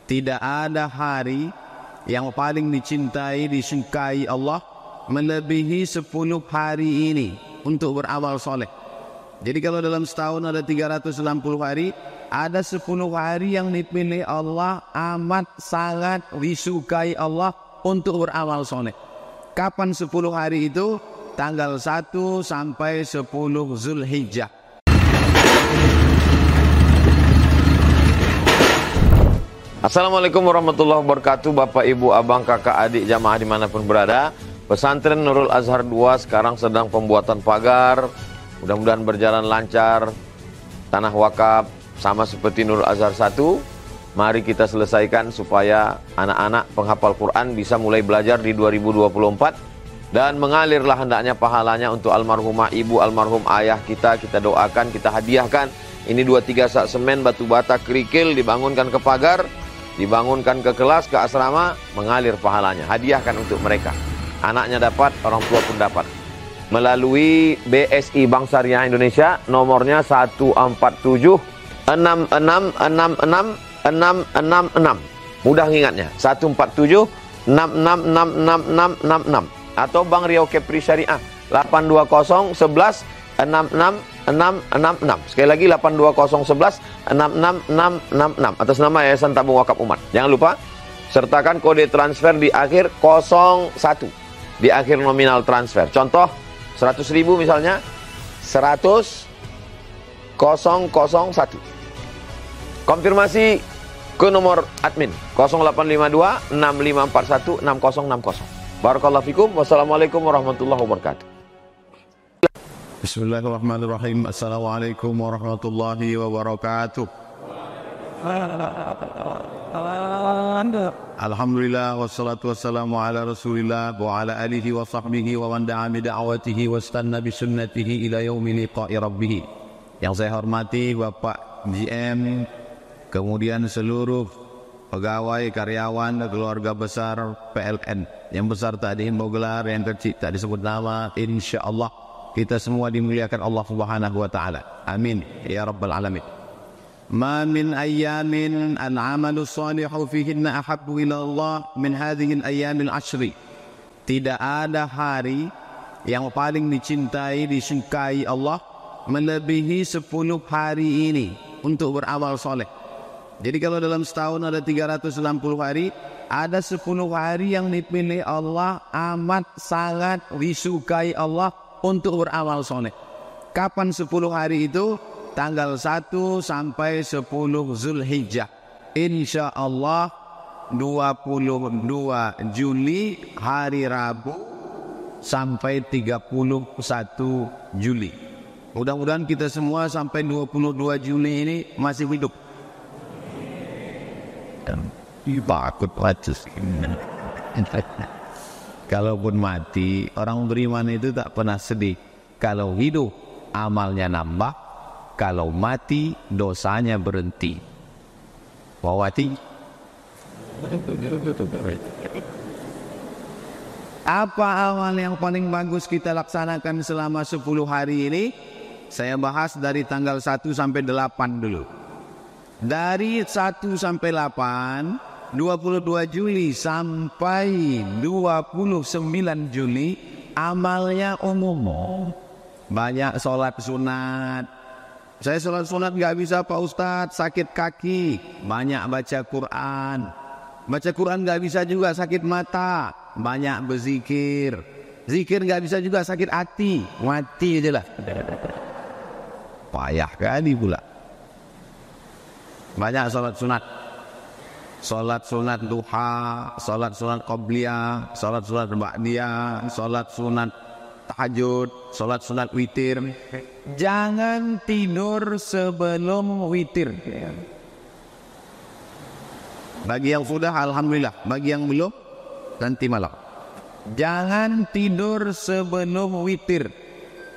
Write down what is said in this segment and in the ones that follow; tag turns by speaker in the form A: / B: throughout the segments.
A: Tidak ada hari yang paling dicintai, disukai Allah melebihi 10 hari ini untuk beramal soleh. Jadi kalau dalam setahun ada 360 hari, ada 10 hari yang dipilih Allah amat sangat disukai Allah untuk beramal soleh. Kapan 10 hari itu? Tanggal 1 sampai 10 Zulhijjah.
B: Assalamualaikum warahmatullahi wabarakatuh. Bapak, ibu, abang, kakak, adik, jamaah dimanapun berada. Pesantren Nurul Azhar 2 sekarang sedang pembuatan pagar. Mudah-mudahan berjalan lancar. Tanah wakaf sama seperti Nurul Azhar 1. Mari kita selesaikan supaya anak-anak penghafal Quran bisa mulai belajar di 2024. Dan mengalirlah hendaknya pahalanya untuk almarhumah ibu, almarhum ayah kita. Kita doakan, kita hadiahkan. Ini 2-3 sak semen, batu bata, kerikil, dibangunkan ke pagar, dibangunkan ke kelas, ke asrama, mengalir pahalanya. Hadiahkan untuk mereka. Anaknya dapat, orang tua pun dapat. Melalui BSI Bank Syariah Indonesia, nomornya 147 6666 Mudah ingatnya, 147 666666. Atau Bank Riau Kepri Syariah 820 11 66666. Sekali lagi 820 11 66666 atas nama Yayasan Tabung Wakaf Umat. Jangan lupa sertakan kode transfer di akhir 01, di akhir nominal transfer. Contoh 100.000 misalnya 100 001. Konfirmasi ke nomor admin 0852 6541 6060. Barakallahu fikum. Wassalamualaikum warahmatullahi wabarakatuh.
A: Bismillahirrahmanirrahim. Assalamualaikum warahmatullahi wabarakatuh. Alhamdulillah wassalatu wassalamu ala Rasulillah wa ala alihi wa sahbihi wa man da'a bi da'watihi wa istanna bi sunnatihi ila yaumi liqa'i rabbih. Yang saya hormati Bapak GM, kemudian seluruh pegawai, karyawan, keluarga besar PLN. Yang besar tak dihimbau gelar, yang kecil tak disebut nama. InsyaAllah kita semua dimuliakan Allah Subhanahu wa taala. Amin ya rabbal alamin. Ma min ayyamin al-amalu salihu fihinna ahabbu ila Allah min hadhihi al-ayyamil ashri. Tidak ada hari yang paling dicintai, disukai Allah melebihi 10 hari ini untuk beramal soleh. Jadi kalau dalam setahun ada 360 hari, ada 10 hari yang dipilih Allah amat sangat disukai Allah untuk beramal soleh. Kapan 10 hari itu? Tanggal 1 sampai 10 Zulhijjah. Insya Allah 22 Juli hari Rabu sampai 31 Juli. Mudah-mudahan kita semua sampai 22 Juli ini masih hidup. Takut mati. Kalaupun mati, orang beriman itu tak pernah sedih. Kalau hidup, amalnya nambah. Kalau mati, dosanya berhenti. Wawati. Apa amal yang paling bagus kita laksanakan selama 10 hari ini? Saya bahas dari tanggal 1 sampai 8 dulu. Dari 1 sampai 8, 22 Juli sampai 29 Juli, amalnya umum. Banyak sholat sunat. Saya sholat sunat gak bisa Pak Ustadz, sakit kaki. Banyak baca Quran. Baca Quran gak bisa juga, sakit mata. Banyak berzikir. Zikir gak bisa juga, sakit hati. Mati aja lah. Payah kali pula. Banyak sholat sunat. Sholat sunat duha, sholat sunat qabliyah, sholat sunat ba'diyah, sholat sunat tahajud, sholat sunat witir. Jangan tidur sebelum witir. Bagi yang sudah alhamdulillah, bagi yang belum nanti malam. Jangan tidur sebelum witir.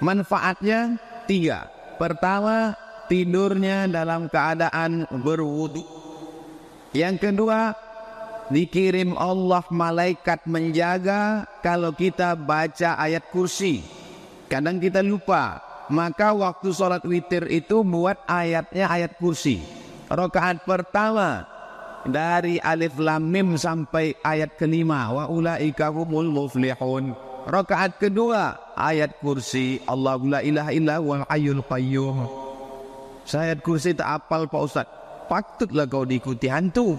A: Manfaatnya 3. Pertama, tidurnya dalam keadaan berwudu. Yang kedua, dikirim Allah malaikat menjaga kalau kita baca ayat kursi. Kadang kita lupa, maka waktu sholat witir itu buat ayatnya ayat kursi. Rakaat pertama dari alif lam mim sampai ayat kelima, wa ulaika humul muflihun. Rakaat kedua ayat kursi, Allahu la ilaha illa huwal hayyul qayyum. Saya ayat kursi tak hafal Pak Ustaz. Patutlah kau diikuti hantu.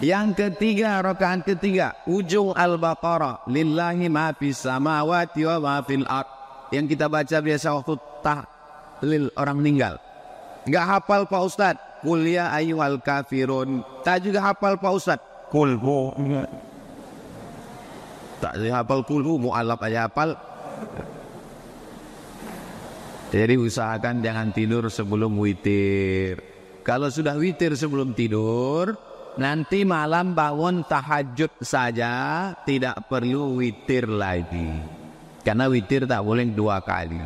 A: Yang ketiga, rakaat ketiga, ujung Al-Baqarah, lillahi ma fis samawati wa ma fil ard. Yang kita baca biasa waktu tahlil orang meninggal. Enggak hafal Pak Ustaz. Qul ya ayyuhal kafirun. Tak juga hafal Pak Ustaz. Qul hu. Tak hafal qul hu, mu'allaf aja hafal. Jadi usahakan jangan tidur sebelum witir. Kalau sudah witir sebelum tidur, nanti malam bangun tahajud saja, tidak perlu witir lagi. Karena witir tak boleh 2 kali.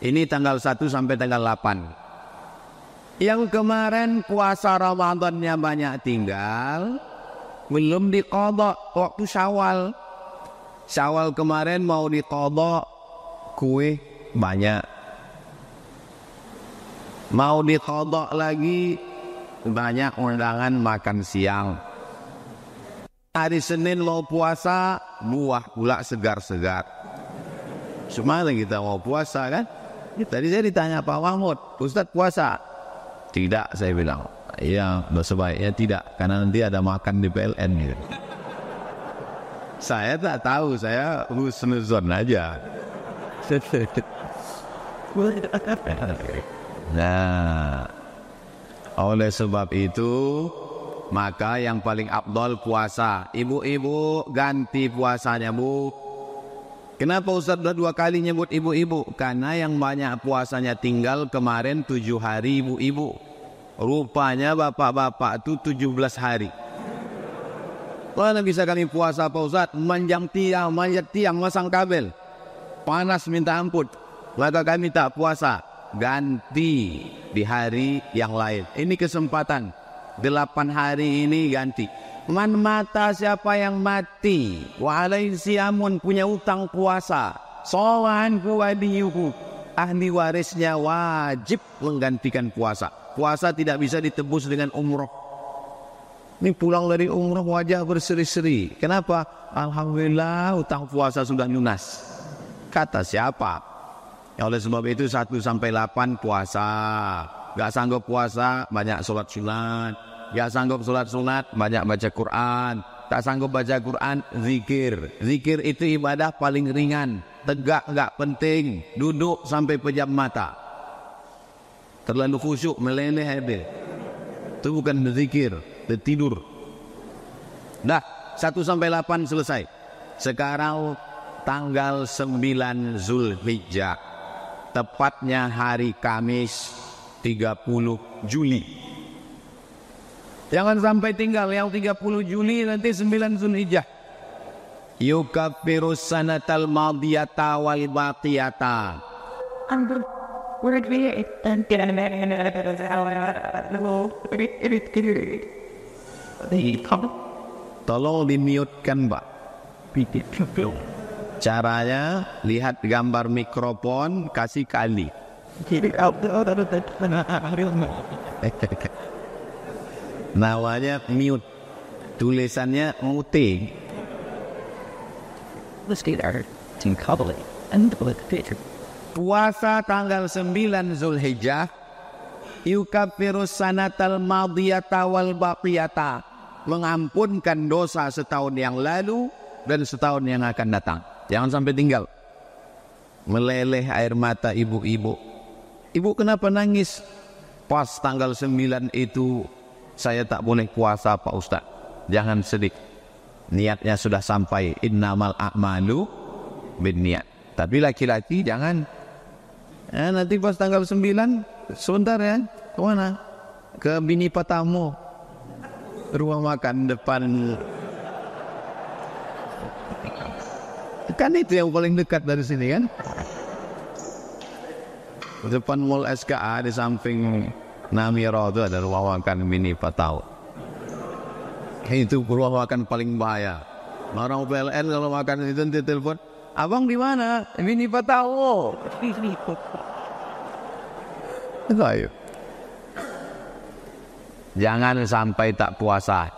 A: Ini tanggal 1 sampai tanggal 8. Yang kemarin puasa Ramadannya banyak tinggal, belum diqadha waktu Syawal. Syawal kemarin mau diqadha, kue banyak. Mau diqadha lagi, banyak undangan makan siang. Hari Senin mau puasa, buah pula segar-segar. Semana kita mau puasa kan? Tadi saya ditanya Pak Mahmud, Ustaz puasa? Tidak, saya bilang. Iya, sebaiknya tidak, karena nanti ada makan di PLN gitu. Saya tak tahu, saya husnuzon aja. Nah, oleh sebab itu, maka yang paling afdal puasa. Ibu-ibu ganti puasanya, Bu. Kenapa Ustaz sudah 2 kali nyebut ibu-ibu? Karena yang banyak puasanya tinggal kemarin 7 hari ibu-ibu. Rupanya bapak-bapak itu 17 hari. Mana bisa kami puasa Pak Ustaz? Manjat tiang, masang kabel. Panas minta ampun. Maka kami tak puasa. Ganti di hari yang lain. Ini kesempatan. 8 hari ini ganti. Man mata, siapa yang mati, wa alaihi siyamun, punya utang puasa, sawan waliyuhu, ahli warisnya wajib menggantikan puasa. Puasa tidak bisa ditebus dengan umroh. Ini pulang dari umroh wajah berseri-seri. Kenapa? Alhamdulillah utang puasa sudah lunas. Kata siapa? Ya, oleh sebab itu 1 sampai 8 puasa. Gak sanggup puasa, banyak sholat sunat. Gak sanggup sholat sunat, banyak baca Quran. Tak sanggup baca Quran, zikir. Zikir itu ibadah paling ringan. Tegak gak penting. Duduk sampai pejam mata. Terlalu khusyuk, meleleh habis. Itu bukan zikir, itu tidur. Dah, 1 sampai 8 selesai. Sekarang tanggal 9 Zulhijjah. Tepatnya hari Kamis 30 Juli. Jangan sampai tinggal yang 30 Juli, nanti 9 Zulhijjah. Yukaffiru sanatal madiyata wal baqiyata. Tolong di-mute-kan, Pak. Caranya lihat gambar mikrofon, kasih kali. Namanya mute, tulisannya mute. Puasa tanggal 9 Zulhijjah, yukaffiru sanatal madiyata wal baqiyata, mengampunkan dosa setahun yang lalu dan setahun yang akan datang. Jangan sampai tinggal. Meleleh air mata ibu-ibu. Ibu kenapa nangis? Pas tanggal 9 itu saya tak boleh puasa Pak Ustaz. Jangan sedih. Niatnya sudah sampai. Innamal a'malu binniat. Tapi laki-laki jangan. Nanti pas tanggal 9, sebentar ya. Kemana? Ke Bini Patamu. Rumah makan depan. Kan itu yang paling dekat dari sini kan? Depan Mall SKA di samping Namira itu ada rumah makan Bini Patau. Itu rumah makan paling bahaya. Orang PLN kalau makan itu nanti telepon, abang di mana? Bini Patau. Ayo. Jangan sampai tak puasa.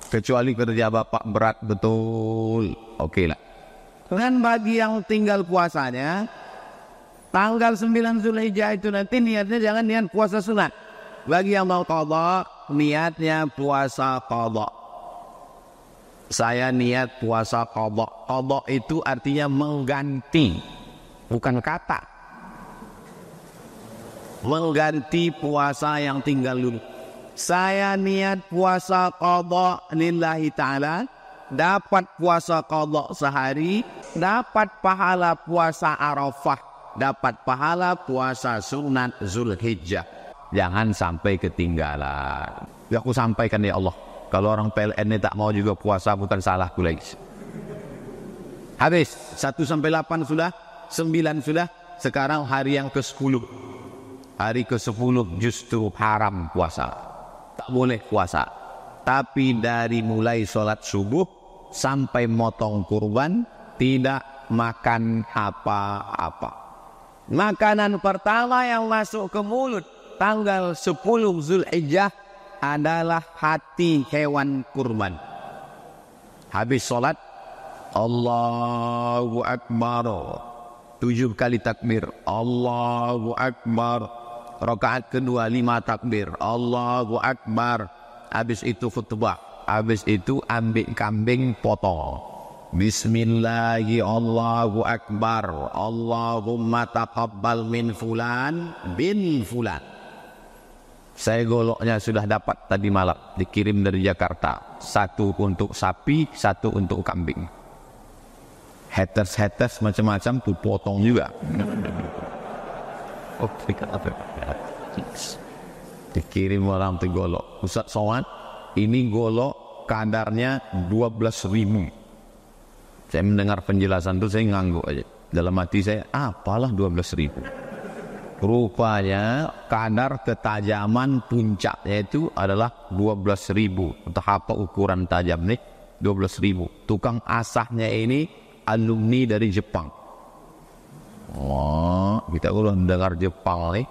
A: Kecuali kerja bapak berat betul, oke lah. Dan bagi yang tinggal puasanya, tanggal 9 Zulhijjah itu nanti niatnya jangan niat puasa sunat. Bagi yang mau qadha, niatnya puasa qadha. Saya niat puasa qadha. Qadha itu artinya mengganti, bukan kata. Mengganti puasa yang tinggal dulu. Saya niat puasa qadha lillahi ta'ala, dapat puasa qadha sehari, dapat pahala puasa Arafah, dapat pahala puasa sunat Zulhijjah. Jangan sampai ketinggalan. Ya, aku sampaikan ya Allah, kalau orang PLN ini tak mau juga puasa bukan salahku lagi. Habis 1 sampai 8 sudah, 9 sudah, sekarang hari yang ke-10. Hari ke-10 justru haram puasa. Tak boleh puasa. Tapi dari mulai sholat subuh sampai motong kurban tidak makan apa-apa. Makanan pertama yang masuk ke mulut tanggal 10 Zulhijjah adalah hati hewan kurban. Habis sholat, Allahu Akbar, 7 kali takbir, Allahu Akbar. Rakaat kedua 5 takbir, Allahu Akbar. Habis itu khutbah, habis itu ambil kambing potong. Bismillahi Allahu Akbar, Allahumma taqabbal min fulan bin fulan. Saya goloknya sudah dapat tadi malam, dikirim dari Jakarta. 1 untuk sapi, 1 untuk kambing. Haters macam-macam tuh potong juga. Oh, dikirim orang tuh golok. Ustaz Somad, ini golok kadarnya 12.000. Saya mendengar penjelasan itu saya ngangguk aja. Dalam hati saya, apalah 12.000. Rupanya kadar ketajaman puncaknya itu adalah 12.000. Entah apa ukuran tajam nih, 12.000. Tukang asahnya ini alumni dari Jepang. Wah, kita kalau dengar Jepang nih,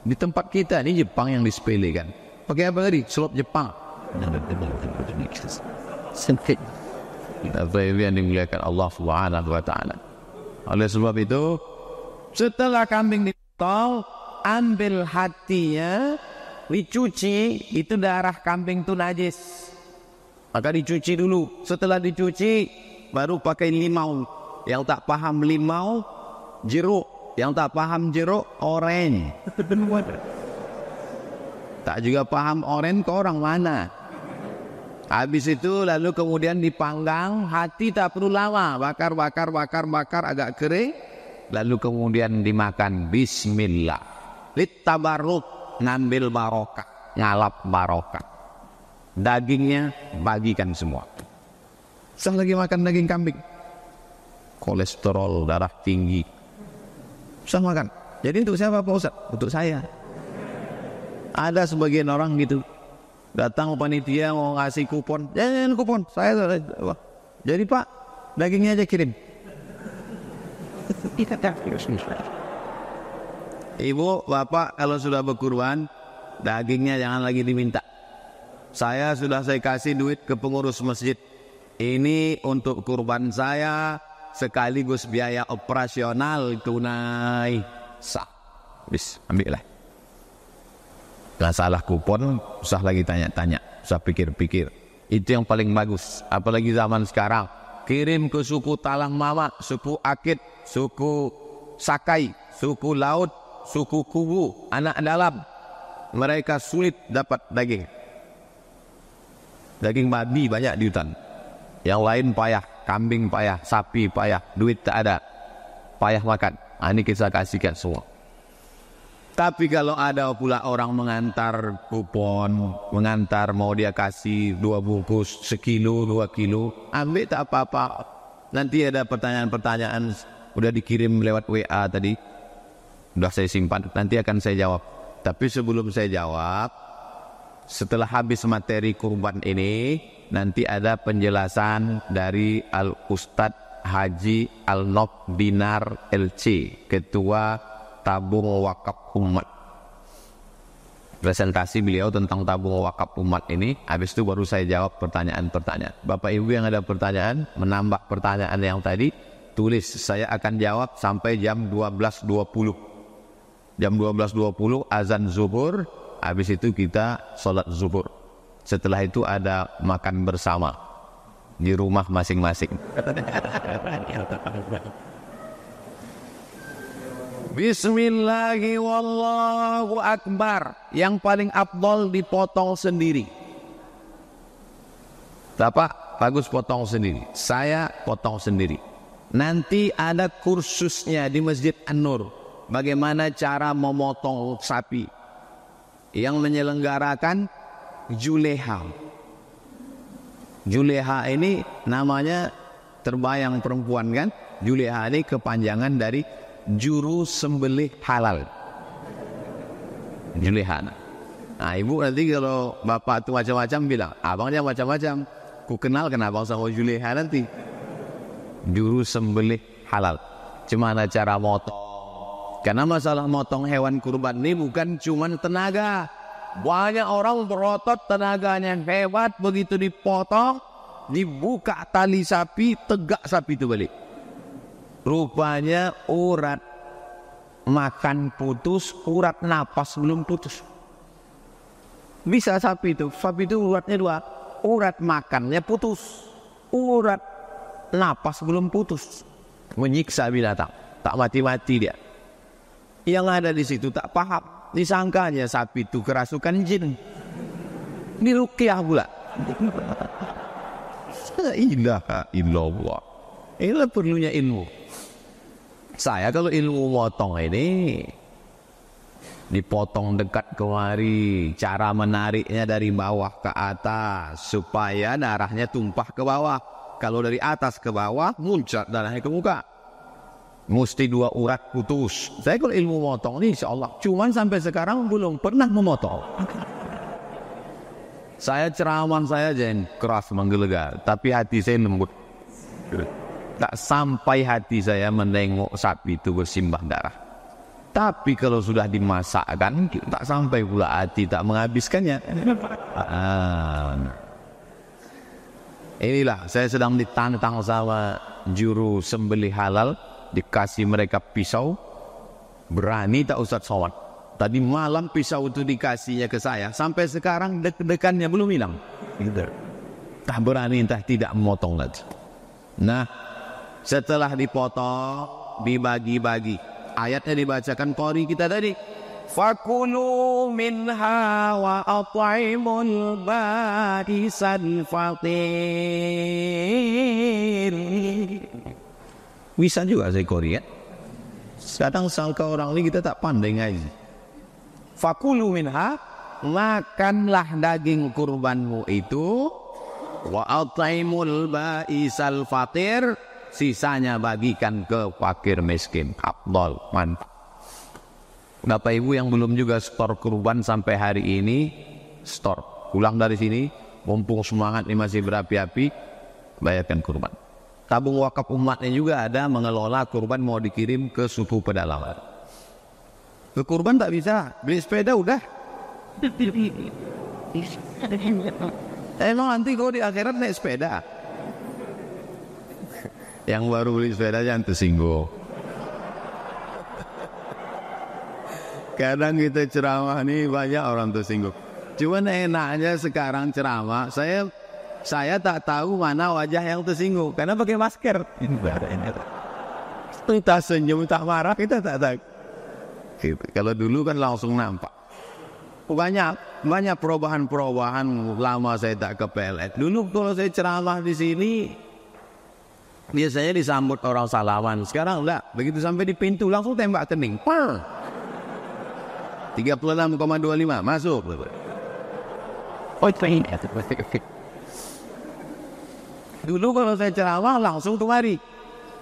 A: di tempat kita ini Jepang yang disepelekan. Pakai apa tadi? Selop Jepang. Sempit. Apa yang dimuliakan Allah Subhanahu wa taala. Oleh sebab itu, setelah kambing dipotong, ambil hatinya, dicuci, itu darah kambing itu najis. Maka dicuci dulu. Setelah dicuci, baru pakai limau. Yang tak paham limau, jeruk. Yang tak paham jeruk, oren. Tak juga paham oren ke orang mana. Habis itu lalu kemudian dipanggang. Hati tak perlu lama, bakar agak kering. Lalu kemudian dimakan. Bismillah. Lit tabarruk, ngambil barokah, ngalap barokah. Dagingnya bagikan semua. Saya lagi makan daging kambing, kolesterol darah tinggi, susah makan. Jadi untuk siapa Pak Ustaz? Untuk saya. Ada sebagian orang gitu, datang panitia mau ngasih kupon, jangan kupon saya. Jadi Pak, dagingnya aja kirim. Ibu, bapak kalau sudah berkurban, dagingnya jangan lagi diminta. Saya kasih duit ke pengurus masjid. Ini untuk kurban saya, sekaligus biaya operasional tunai. Sah, bis, ambillah. Gak salah kupon, usah lagi tanya-tanya, usah pikir-pikir. Itu yang paling bagus. Apalagi zaman sekarang, kirim ke suku Talang Mama, suku Akit, suku Sakai, suku Laut, suku Kubu, anak dalam. Mereka sulit dapat daging. Daging babi banyak di hutan. Yang lain payah, kambing payah, sapi payah, duit tak ada, payah makan. Ini kita kasihkan semua. Tapi kalau ada pula orang mengantar kupon, mengantar mau dia kasih 2 bungkus, 1 kilo, 2 kilo, ambil tak apa-apa. Nanti ada pertanyaan-pertanyaan, udah dikirim lewat WA tadi, udah saya simpan, nanti akan saya jawab. Tapi sebelum saya jawab, setelah habis materi kurban ini, nanti ada penjelasan dari Al-Ustadz Haji Al-Nob Dinar LC, Ketua Tabung Wakaf Umat. presentasi beliau tentang tabung wakaf umat ini. Habis itu baru saya jawab pertanyaan-pertanyaan. Bapak Ibu yang ada pertanyaan, menambah pertanyaan yang tadi, tulis. Saya akan jawab sampai jam 12.20. Jam 12.20 azan zuhur. Habis itu kita sholat zuhur. Setelah itu ada makan bersama di rumah masing-masing. Bismillahi wallahu akbar. Yang paling afdol dipotong sendiri. Bapak, bagus potong sendiri. Saya potong sendiri. Nanti ada kursusnya di Masjid An-Nur. Bagaimana cara memotong sapi. Yang menyelenggarakan Juleha. Juleha ini namanya terbayang perempuan kan? Juleha ini kepanjangan dari juru sembelih halal. Juleha. Nah, ibu nanti kalau bapak itu macam-macam bilang, abangnya macam-macam. Ku kenal abang sama Juleha nanti. Juru sembelih halal. Gimana cara motong? Karena masalah motong hewan kurban ini bukan cuma tenaga. Banyak orang berotot, tenaganya hebat, begitu dipotong, dibuka tali sapi, tegak sapi itu balik. Rupanya urat makan putus, urat napas belum putus. Bisa sapi itu uratnya dua. Urat makannya putus, urat napas belum putus. Menyiksa binatang, tak mati-mati dia. Yang ada di situ tak paham, disangkanya sapi itu kerasukan jin. Diruqyah pula. La ilaha illallah. Inilah perlunya ilmu. Saya kalau ilmu motong ini dipotong dekat kemari, cara menariknya dari bawah ke atas supaya darahnya tumpah ke bawah. Kalau dari atas ke bawah muncrat darahnya ke muka. Mesti dua urat putus. Saya kalau ilmu motong ini insya Allah, cuman sampai sekarang belum pernah memotong. Saya ceramah saya jangan keras menggelegar, tapi hati saya lembut. Tak sampai hati saya menengok sapi itu bersimbah darah. Tapi kalau sudah dimasakkan, tak sampai pula hati tak menghabiskannya. Inilah saya sedang ditantang sama juru sembelih halal, dikasih mereka pisau, berani tak Ustaz Somad? Tadi malam pisau itu dikasihnya ke saya, sampai sekarang deg-degannya belum hilang. Tak berani, entah tidak memotong lagi. Nah, setelah dipotong, dibagi-bagi. Ayatnya dibacakan qari kita tadi. Fakulu minha wa at'imul ba'isal faqir. Bisa juga saya qari ya. Kadang sangka orang ini kita tak pandai ngaji. Fakulu minha, makanlah daging kurbanmu itu, wa at'imul ba'isal faqir, sisanya bagikan ke fakir miskin. Afdal, mantap. Bapak Ibu yang belum juga store kurban sampai hari ini, store. Pulang dari sini, mumpung semangat ini masih berapi-api, bayarkan kurban. Tabung wakaf umatnya juga ada mengelola kurban mau dikirim ke suku pedalaman. Ke kurban tak bisa, beli sepeda udah. Emang nanti kalau di akhirat naik sepeda. Yang baru beli sepeda jangan tersinggung. Kadang kita ceramah nih banyak orang tersinggung. Cuman enaknya sekarang ceramah, saya tak tahu mana wajah yang tersinggung karena pakai masker. Kita senyum tak marah kita tak tahu. Kalau dulu kan langsung nampak. Banyak perubahan lama saya tak ke PLN. Dulu kalau saya ceramah di sini biasanya disambut orang salaman. Sekarang enggak. Begitu sampai di pintu langsung tembak kening. 36,25 masuk. Dulu kalau saya ceramah langsung kemari.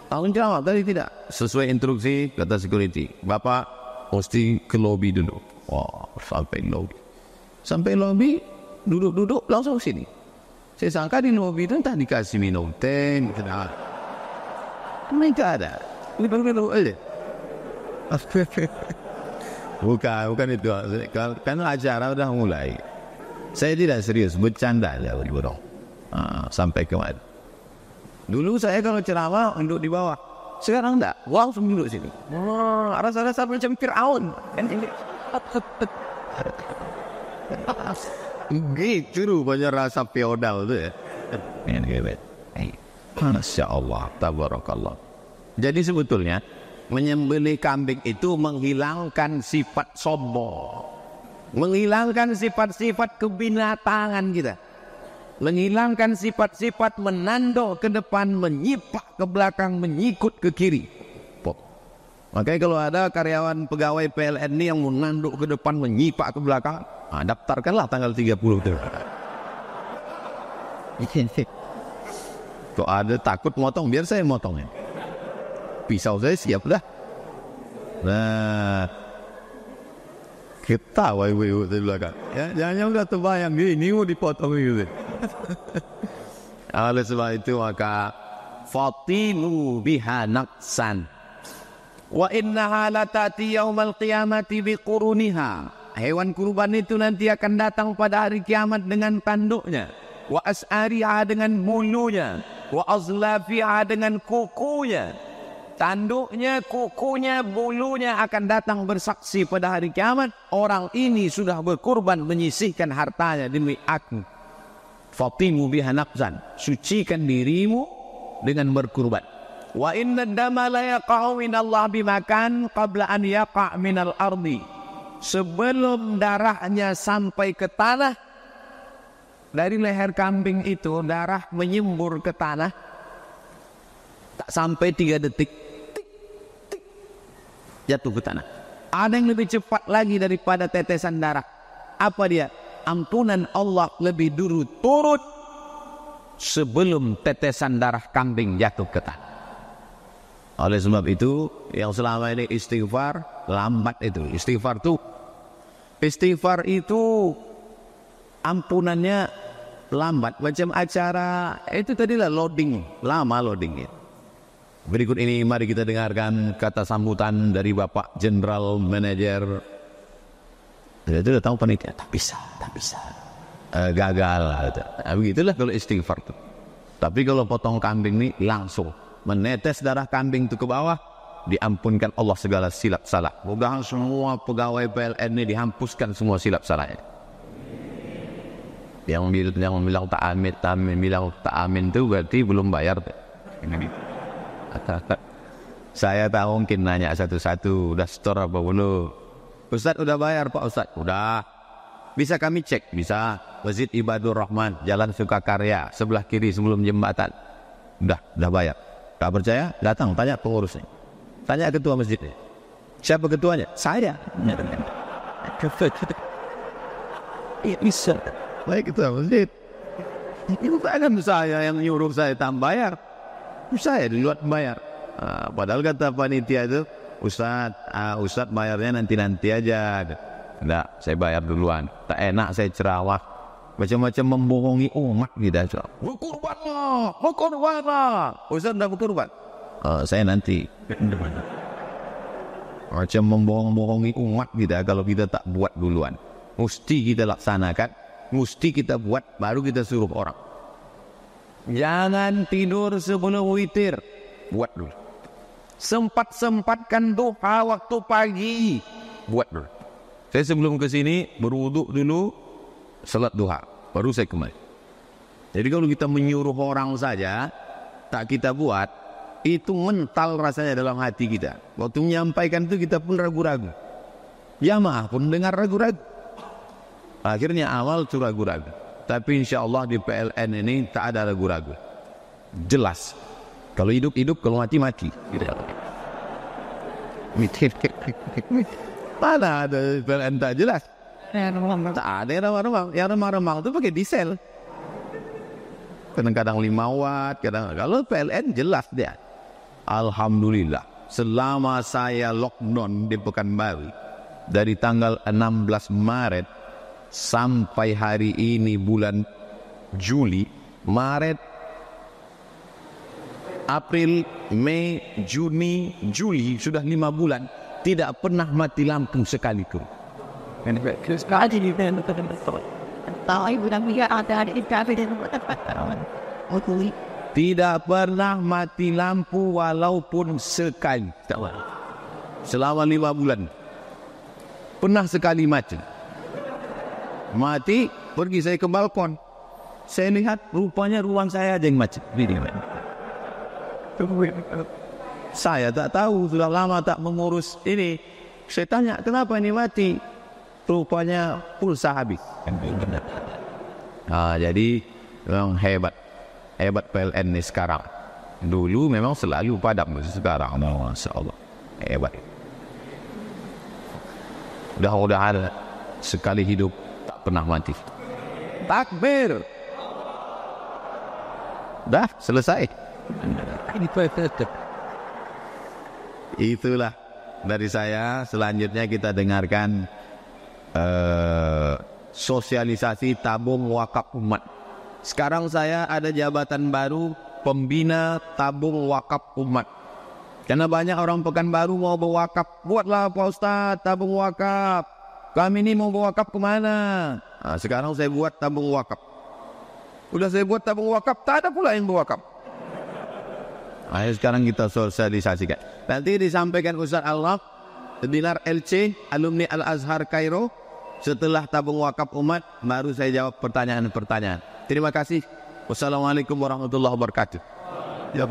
A: Langsung ceramah, tadi tidak. Sesuai instruksi kata security. Bapak mesti ke lobby dulu. Wah, sampai lobby, duduk langsung sini. Saya sangka di lobby itu entah dikasih minum teh, tidak. Mereka ada. Ini baru aja. Bukan itu. Kan acara udah mulai. Saya tidak serius, bercanda aja bro. Sampai kemana? Dulu saya kalau ceramah duduk di bawah. Sekarang enggak, langsung duduk sini. Rasa-rasa macam Fir'aun. Gitu rupanya rasa feodal itu ya. Masya Allah, tabarakallah. Jadi sebetulnya menyembelih kambing itu menghilangkan sifat sombong, menghilangkan sifat-sifat kebinatangan kita, menghilangkan sifat-sifat menandok ke depan, menyipak ke belakang, menyikut ke kiri. Makanya kalau ada karyawan pegawai PLN ini yang menanduk ke depan, menyipak ke belakang, daftarkanlah tanggal 30 itu. Kok ada takut motong, biar saya motongnya. Pisau saya siap dah. Nah, ketawa ibu-ibu di belakang. Ya, jangan udah terbayang ini mau dipotong gitu. Oleh sebab itu maka fatimu biha naqsan. Wa innaha latati yaumal qiyamati biquruniha. Hewan kurban itu nanti akan datang pada hari kiamat dengan tanduknya. Wa as'ariha dengan bulunya. Wa azlafiha dengan kukunya. Tanduknya, kukunya, bulunya akan datang bersaksi pada hari kiamat. Orang ini sudah berkurban menyisihkan hartanya demi aku. Fatimu biha naqsan. Sucikan dirimu dengan berkurban. Wa inna dama la yaqa'u minallah bimakan qabla an yaqa' minal ardi. Sebelum darahnya sampai ke tanah, dari leher kambing itu darah menyembur ke tanah, tak sampai 3 detik, jatuh ke tanah. Ada yang lebih cepat lagi daripada tetesan darah. Apa dia? Ampunan Allah lebih dulu turut sebelum tetesan darah kambing jatuh ke tanah. Oleh sebab itu, yang selama ini istighfar lambat itu. Istighfar itu ampunannya lambat. Macam acara itu tadilah loading, lama loadingnya. Berikut ini mari kita dengarkan kata sambutan dari Bapak General Manager. Itu udah tahu panitia, tak bisa. Gagal. Begitulah kalau istighfar itu. Tapi kalau potong kambing ini langsung menetes darah kambing itu ke bawah, diampunkan Allah segala silap salah. Mudah-mudahan semua pegawai PLN ini dihampuskan semua silap salahnya. Yang bilang tak amin itu berarti belum bayar. Saya tahu mungkin nanya satu-satu, udah store apa belum? Ustaz udah bayar Pak Ustaz? Udah. Bisa kami cek? Bisa. Masjid Ibadur Rahman, Jalan Sukakarya, sebelah kiri sebelum jembatan. Udah bayar. Tak percaya? Datang, tanya pengurusnya. Tanya ketua masjidnya. Siapa ketuanya? Saya. Iya bisa. Baik ketua masjid. Itu kan saya yang nyuruh saya tak bayar. Saya duluan bayar. Padahal kata panitia itu, Ustaz bayarnya nanti aja. Enggak, saya bayar duluan. Tak enak saya ceramah. Macam-macam membohongi umat gitu. Berkurbanlah. Ustaz dah berkurban. Saya nanti. Macam membohongi umat gitu kalau kita tak buat duluan. Mesti kita laksanakan, mesti kita buat, baru kita suruh orang. Jangan tidur sebelum witir. Buat dulu. Sempatkan duha waktu pagi. Buat dulu. Saya sebelum ke sini berwuduk dulu, salat duha, baru saya kembali. Jadi kalau kita menyuruh orang saja, tak kita buat, itu mental rasanya dalam hati kita. Waktu menyampaikan itu kita pun ragu-ragu. Jamaah pun dengar ragu-ragu. Akhirnya awal itu ragu-ragu. Tapi insya Allah di PLN ini tak ada ragu-ragu. Jelas. Kalau hidup-hidup, kalau mati-mati. Mana ada PLN tak jelas? Tak ada yang remang-remang. Yang remang-remang itu pakai diesel. Kadang-kadang 5 watt. Kalau PLN jelas dia. Alhamdulillah. Selama saya lockdown di Pekanbaru, dari tanggal 16 Maret sampai hari ini bulan Juli, Maret, April, Mei, Juni, Juli, sudah 5 bulan. tidak pernah mati lampu sekalipun. Tidak pernah mati lampu walaupun sekali. Selama 5 bulan. Pernah sekali mati. Mati, pergi saya ke balkon. Saya lihat rupanya ruang saya aja yang mati. Saya tak tahu, sudah lama tak mengurus ini. Saya tanya, kenapa ini mati? Rupanya pulsa habis. Jadi memang hebat PLN ini sekarang. Dulu memang selalu padam, sekarang Masya Allah hebat. Mudah-mudahan sekali hidup tak pernah mati. Takbir. Dah selesai. Itulah dari saya. Selanjutnya kita dengarkan sosialisasi tabung wakaf umat. Sekarang saya ada jabatan baru, pembina tabung wakaf umat. Karena banyak orang Pekanbaru mau berwakaf. Buatlah Pak Ustaz tabung wakaf. Kami ini mau berwakaf kemana? Sekarang saya buat tabung wakaf. Udah saya buat tabung wakaf, tak ada pula yang berwakaf. Ayo sekarang kita sosialisasikan. Nanti disampaikan Ustaz Allah, Dinar LC, alumni Al-Azhar Kairo. Setelah tabung wakaf umat, baru saya jawab pertanyaan-pertanyaan. Terima kasih. Wassalamualaikum warahmatullahi wabarakatuh. Ya,